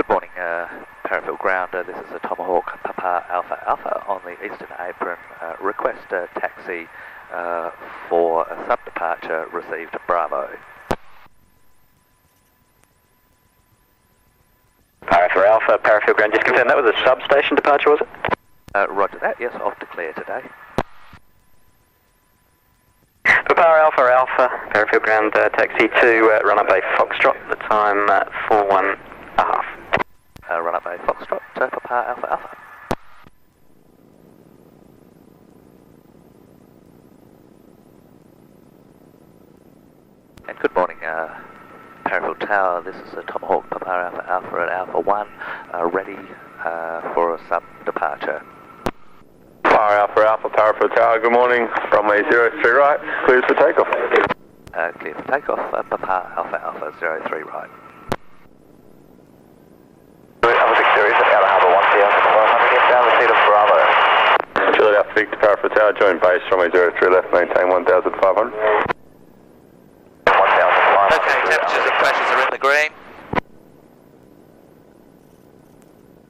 Good morning, Parafield ground. This is a Tomahawk Papa Alpha Alpha on the eastern apron. Request a taxi for a sub-departure received Bravo. Parafield Alpha, Parafield ground. Just confirm that was a substation departure, was it? Roger that, yes, off to Clare today. Papa Alpha Alpha, Parafield ground, taxi to run up Bay Foxtrot, the time 4:01.5. Run up Bay Foxtrot, Papa Alpha Alpha. And good morning, Parafield Tower. This is a Tomahawk Papa Alpha Alpha at Alpha 1, ready for a sub-departure. Papa Alpha Alpha, Parafield Tower, good morning. Runway 03 right, clears for takeoff. Clear for takeoff, Papa Alpha Alpha 03 right. Alpha Victor, Parafield Tower, join base, runway 03 left, maintain 1,500. Okay, temperatures and pressures are in the green.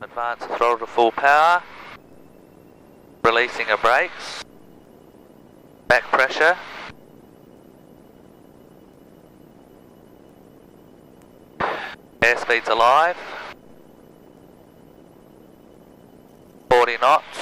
Advance the throttle to full power. Releasing her brakes. Back pressure. Airspeed's alive. 40 knots.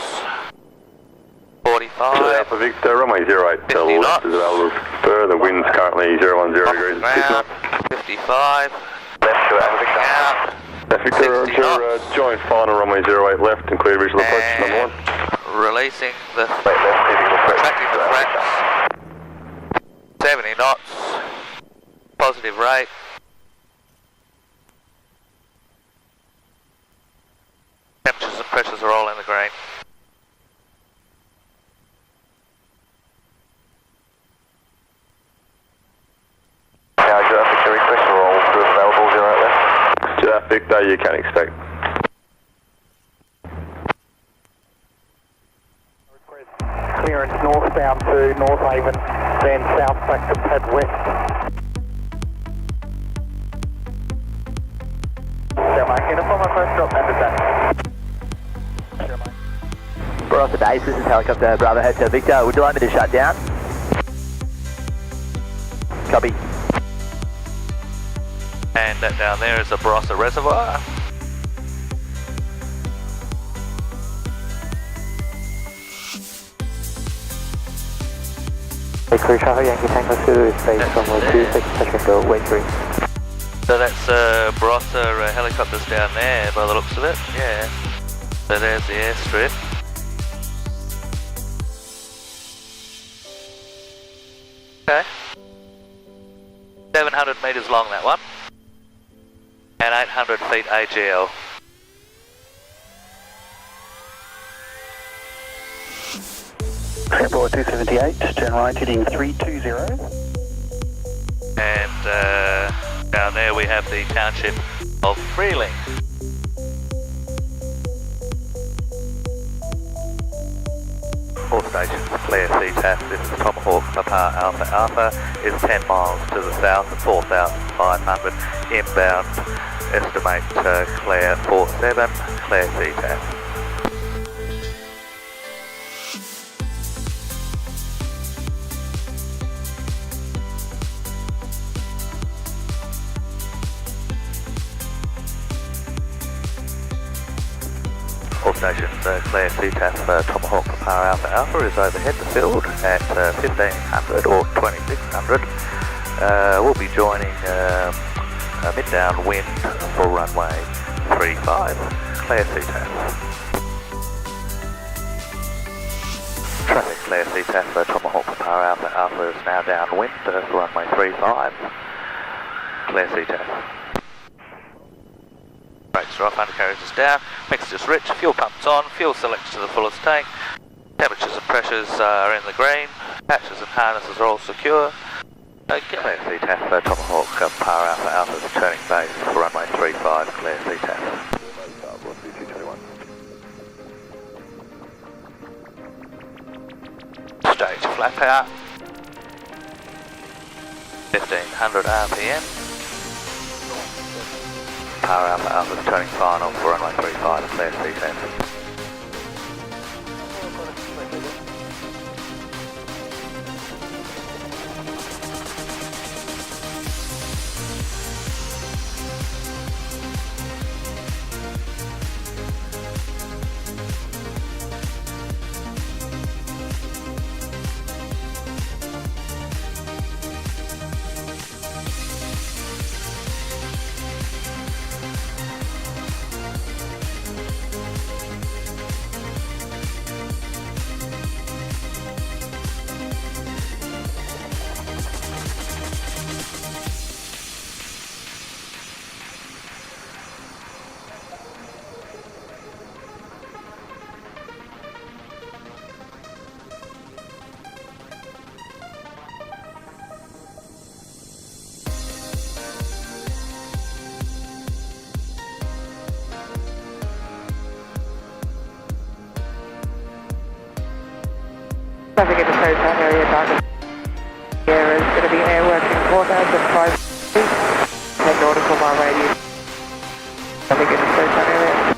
45. Alpha Victor, runway 08 to the left is available for the wind's currently 010 degrees at 6 knots. 55. Left to Alpha Victor. Out. Alpha Victor, Roger, join final runway 08 left and clear visual approach, number 1. Releasing the, retracting the flaps. 70 knots. Positive rate. Temperatures and pressures are all in the green. Victor, you can expect. Clearance northbound to North Haven, then south back to Pad West. Uniform, my first drop, and attack. We're off the base, this is helicopter Bravo Hotel Victor. Would you like me to shut down? Copy. And that down there is a Barossa reservoir. Hey, crew traffic, Yankee Tango 2, space runway 26, second go, way 3. So that's Barossa helicopters down there by the looks of it, yeah. So there's the airstrip. Okay. 700 metres long, that one. And 800 feet AGL. Airport 278, turn right heading 320. And down there we have the township of Freeling. All stations, Clare CTAF, this is Tomahawk Papa Alpha Alpha, is 10 miles to the south at 4,500 inbound. Estimate Clare 47, Clare CTAF. All stations, Clare CTAF, Tomahawk Papa Alpha Alpha is overhead the field at 1500 or 2600. We'll be joining a mid-down wind for runway 35, Clare CTAF. Traffic Clare CTAF, Tomahawk Papa Alpha Alpha is now downwind for runway 35, Clare CTAF. Brakes are off, undercarriage is down, mixture's rich, fuel pump's on, fuel selected to the fullest tank, temperatures and pressures are in the green, patches and harnesses are all secure. Okay. Clare CTAF, Tomahawk Papa Alpha Alpha is turning base for runway 35, Clare CTAF. Stage flap out, 1500 RPM. Power Alpha Alpha's turning final for runway 35 and Clare C10. Traffic in the Sotown area, target here is going to be airworking 4,500, 10 nautical mile radius. Traffic in the Sotown area.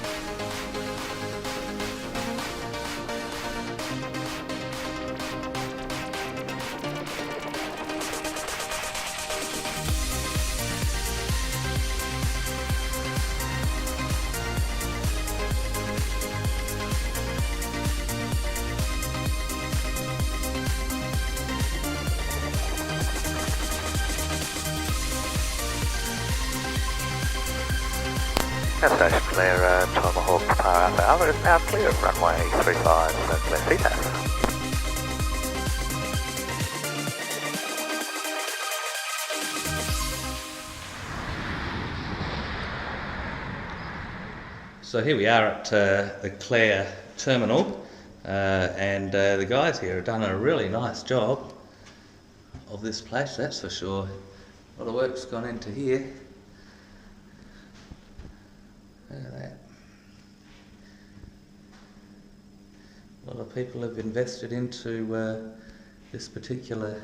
Air station Clare, Tomahawk Power Alpha Alpha is now clear of runway 35 and Clare C10. So here we are at the Clare terminal, and the guys here have done a really nice job of this place, that's for sure. A lot of work's gone into here. Look at that. A lot of people have invested into this particular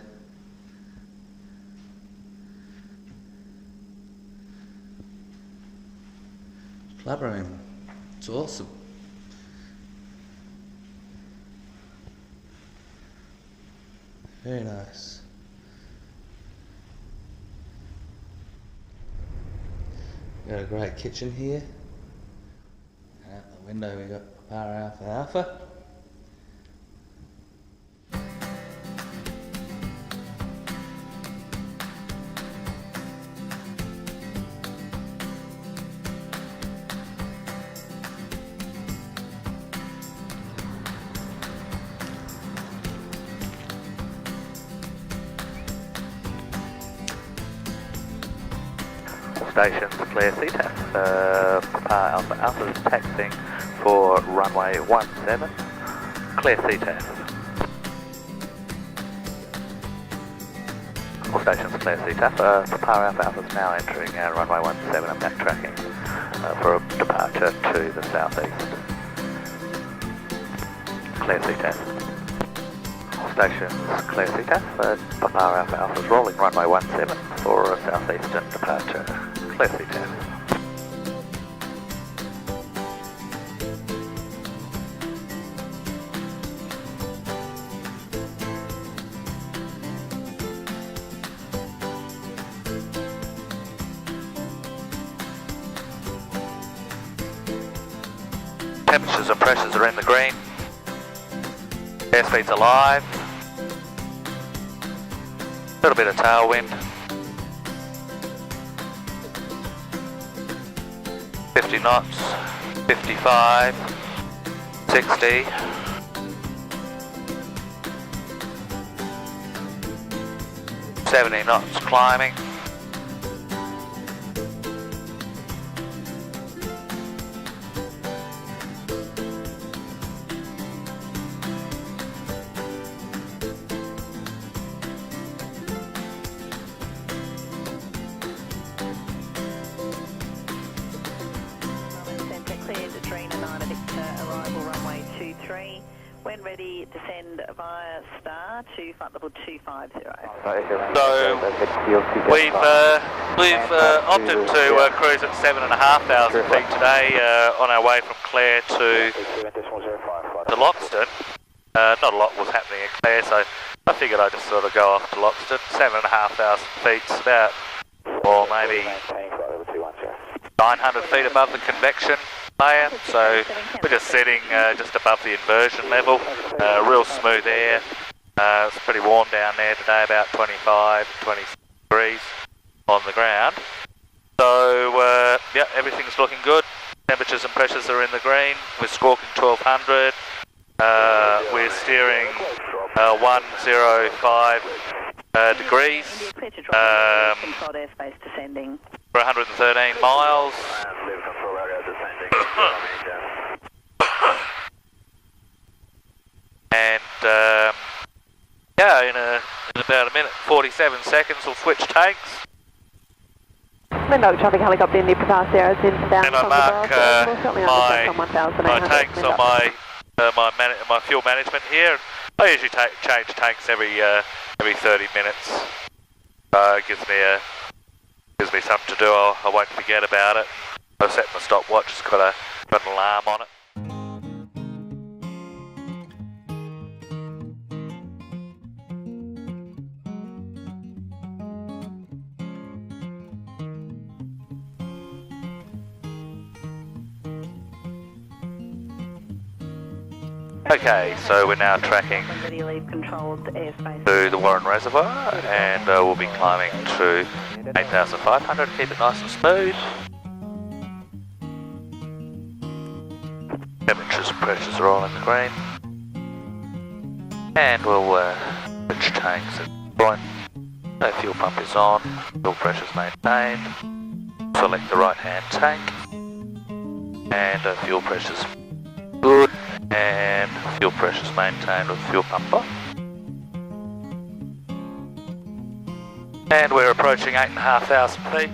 club room. It's awesome. Very nice. Got a great kitchen here. Out the window we got Power Alpha Alpha. Stations Clare C10. Power Alpha Alpha is taxiing for runway 17, Clare C10. All stations Clare C10. Power Alpha Alpha is now entering runway 17 and backtracking for a departure to the southeast. Clare C10. All stations Clare C10. Power Alpha Alpha is rolling runway 17 for a southeastern departure. Clare C10. Temperatures and pressures are in the green. Airspeed's alive. A little bit of tailwind. 50 knots, 55, 60. $70 knots climbing. Cleared, Trina 9 Victor, arrival runway 23, When ready, descend via star to flight level 250. So we've opted to cruise at 7,500 feet today on our way from Clare to Loxton. Not a lot was happening in Clare, so I figured I'd just sort of go off to Loxton. 7,500 feet's about, or maybe 900 feet above the convection layer, so we're just sitting just above the inversion level. Real smooth air. It's pretty warm down there today, about 25, 26 degrees on the ground. So yeah, everything's looking good. Temperatures and pressures are in the green. We're squawking 1200. We're steering 105 degrees. Controlled airspace descending. For 113 miles. And yeah, in about a minute, 47 seconds, we'll switch tanks. Window traffic helicopter in the Parafield Sierra is down. And I mark my tanks on my fuel management here. I usually change tanks every 30 minutes. It gives me something to do. I won't forget about it. I've set my stopwatch. It's got an alarm on it. Okay, so we're now tracking to the Warren Reservoir, and we'll be climbing to 8,500. Keep it nice and smooth. Temperatures and pressures are all in the green. And we'll switch tanks at this point. No fuel pump is on, fuel pressure's maintained. Select the right hand tank. And fuel pressure's good. And fuel pressure's maintained with fuel pump on. And we're approaching 8,500 feet.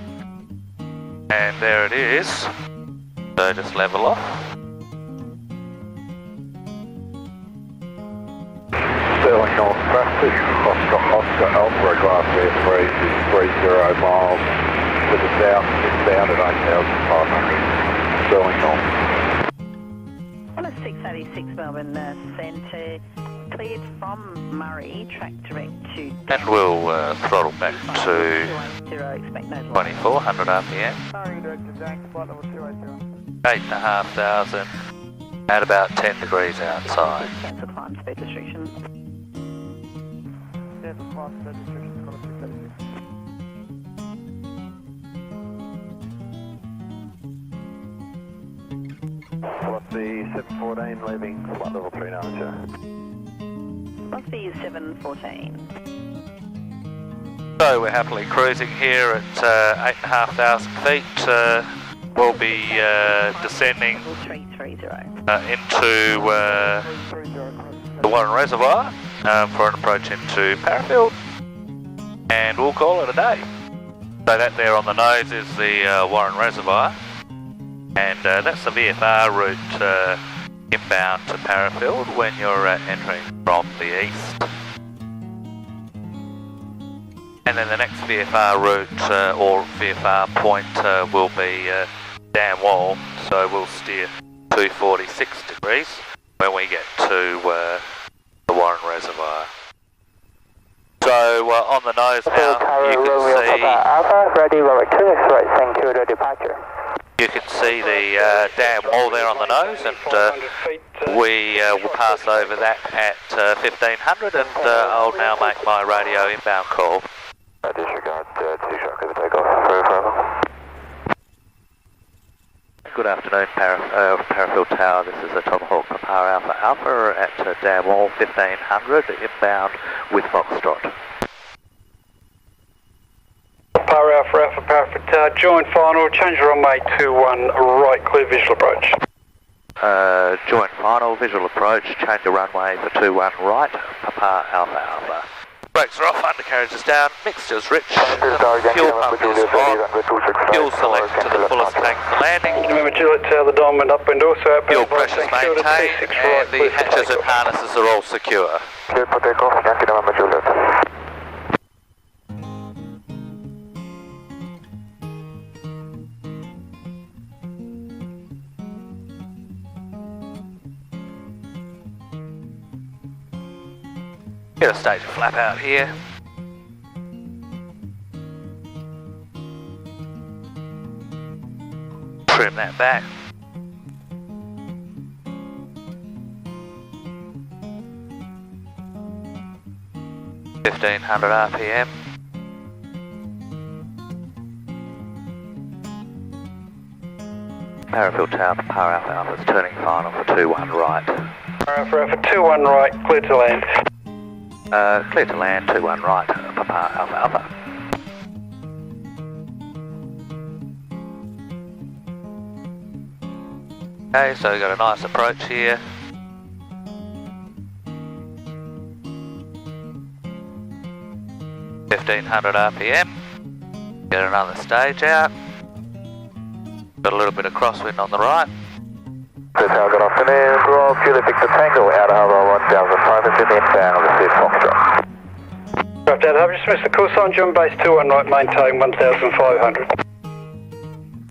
And there it is. So just level off. Sterling North traffic, Oscar Alpha, class air 30 miles to the south, inbound at 8,500. Sterling North. 686 Melbourne Centre, cleared from Murray, track direct to... And we'll throttle back to 2,400 RPM. 8,500 at about 10 degrees outside. Cancel climb speed restrictions. Cancel climb speed restrictions, got a 686. Velocity 714, leaving flight level 390. Velocity 714. So we're happily cruising here at 8,500 feet. We'll be descending into the Warren Reservoir for an approach into Parafield, and we'll call it a day. So that there on the nose is the Warren Reservoir. And that's the VFR route inbound to Parafield when you're entering from the east. And then the next VFR route or VFR point will be Dam Wall, so we'll steer 246 degrees when we get to the Warren Reservoir. So on the nose now you can see... Ready, Robert 2, right, thank you, to departure. You can see the dam wall there on the nose, and we will pass over that at 1,500, and I'll now make my radio inbound call. Disregard 2 shot for the takeoff. Forever. Good afternoon, Parafield Tower. This is a Tomahawk Papa Alpha at dam wall 1,500 inbound with Foxtrot. Alpha, Parafield Tower, join final, change the runway to 1 right, clear visual approach. Join final, visual approach, change the runway for 2-1 right, Papa Alpha. Brakes are off, undercarriage is down, mixture's rich, fuel pump is on, fuel select to the fullest tank for landing. Remember Juliet Tower, the diamond upwind also outbound. Fuel pressures maintained, and the hatches and harnesses are all secure. Clear for takeoff, Yankee November Juliet. Get a stage flap out here. Trim that back. (1500 RPM). Parafield Tower, Power Alpha Alpha is turning final for 21 right. Power Alpha 21 right, clear to land. Clear to land, 21 right, Papa Alpha Alpha. Okay, so we've got a nice approach here. (1500 RPM). Get another stage out. Got a little bit of crosswind on the right. Good afternoon, Royal Juliet Victor Tango, out of Harbour 1500 inbound, receive Foxtrot. Right, Dad, I've just missed the call sign, John base 21 right, maintain 1500.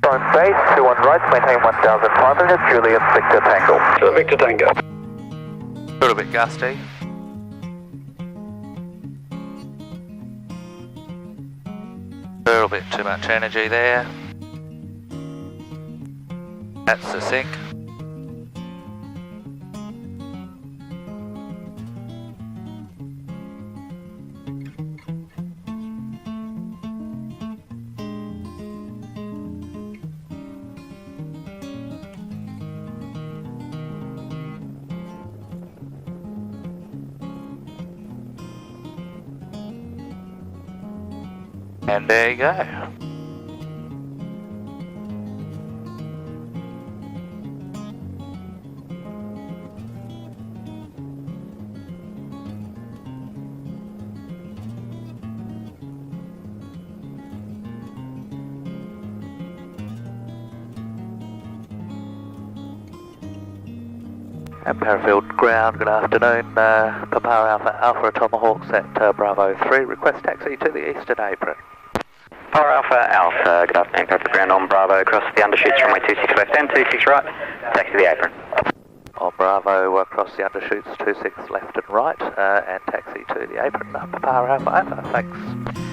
John base 21 right, maintain 1500, Juliet Victor Tango. Juliet Victor Tango. A little bit gusty. A little bit too much energy there. That's the sink. And there you go. At Parafield ground, good afternoon. Papa Alpha Alpha Tomahawks at Bravo 3. Request taxi to the eastern apron. Power Alpha Alpha, good afternoon, Parafield ground on Bravo, across the undershoots from 26 left and 26 right, taxi to the apron. On Bravo, across the undershoots, 26 left and right, and taxi to the apron. Papa Alpha Alpha, thanks.